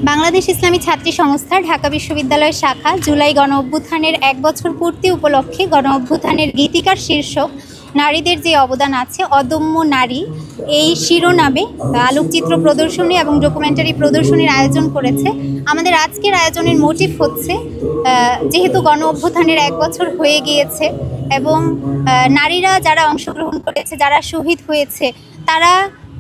বাংলাদেশ ইসলামী ছাত্রী সংস্থা ঢাকা বিশ্ববিদ্যালয়ের শাখা জুলাই গণ অভ্যুত্থানের ১ বছর পূর্তি উপলক্ষে গণ অভ্যুত্থানের গীতিকার শীর্ষক নারীদের যে অবদান আছে অদম্য নারী এই শিরোনামে আলোকচিত্র প্রদর্শনী এবং ডকুমেন্টারি প্রদর্শনীর আয়োজন করেছে। আমাদের আজকের আয়োজনের মোটিভ হচ্ছে যেহেতু গণ অভ্যুত্থানের ১ বছর হয়ে গিয়েছে এবং নারীরা যারা অংশগ্রহণ করেছে, যারা শহীদ হয়েছে, তারা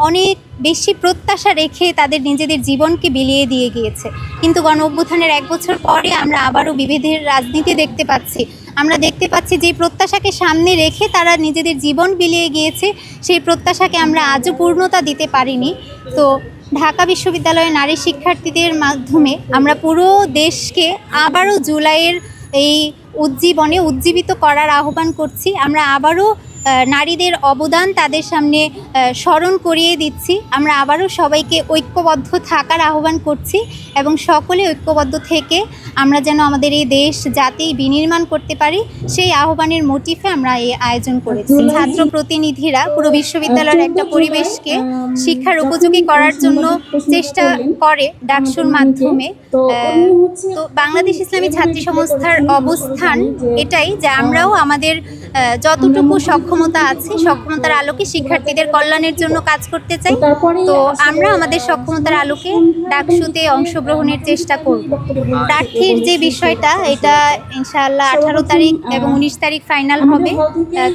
অনেক বেশি প্রত্যাশা রেখে তাদের নিজেদের জীবনকে বিলিয়ে দিয়ে গিয়েছে। কিন্তু গণ অভ্যুত্থানের ১ বছর পরে আমরা আবারও বিভেদের রাজনীতি দেখতে পাচ্ছি। আমরা দেখতে পাচ্ছি যে প্রত্যাশাকে সামনে রেখে তারা নিজেদের জীবন বিলিয়ে গিয়েছে, সেই প্রত্যাশাকে আমরা আজও পূর্ণতা দিতে পারিনি। তো ঢাকা বিশ্ববিদ্যালয়ের নারী শিক্ষার্থীদের মাধ্যমে আমরা পুরো দেশকে আবারও জুলাইয়ের এই উজ্জীবিত করার আহ্বান করছি। আমরা আবারও নারীদের অবদান তাদের সামনে স্মরণ করিয়ে দিচ্ছি। আমরা আবারও সবাইকে ঐক্যবদ্ধ থাকার আহ্বান করছি এবং সকলে ঐক্যবদ্ধ থেকে আমরা যেন আমাদের এই দেশ জাতি বিনির্মাণ করতে পারি, সেই আহ্বানের মোটিফে আমরা এই আয়োজন করেছি। ছাত্র প্রতিনিধিরা পুরো বিশ্ববিদ্যালয়ের একটা পরিবেশকে শিক্ষার উপযোগী করার জন্য চেষ্টা করে ডাকসুর মাধ্যমে। তো বাংলাদেশ ইসলামী ছাত্রী সংস্থার অবস্থান এটাই যে আমরাও আমাদের যতটুকু সক্ষমতা আছে, সক্ষমতার আলোকে শিক্ষার্থীদের কল্যাণের জন্য কাজ করতে চাই। তো আমরা আমাদের সক্ষমতার আলোকে ডাকসুতে অংশগ্রহণের চেষ্টা করব। প্রার্থীর যে বিষয়টা, এটা ইনশাআল্লাহ 18 তারিখ এবং 19 তারিখ ফাইনাল হবে,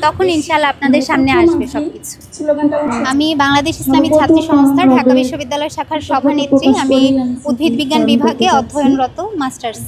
তখন ইনশাআল্লাহ আপনাদের সামনে আসবে সবকিছু। আমি বাংলাদেশ ইসলামী ছাত্রী সংস্থার ঢাকা বিশ্ববিদ্যালয় শাখার সভানেত্রী। আমি উদ্ভিদ বিজ্ঞান বিভাগে অধ্যয়নরত মাস্টার্স।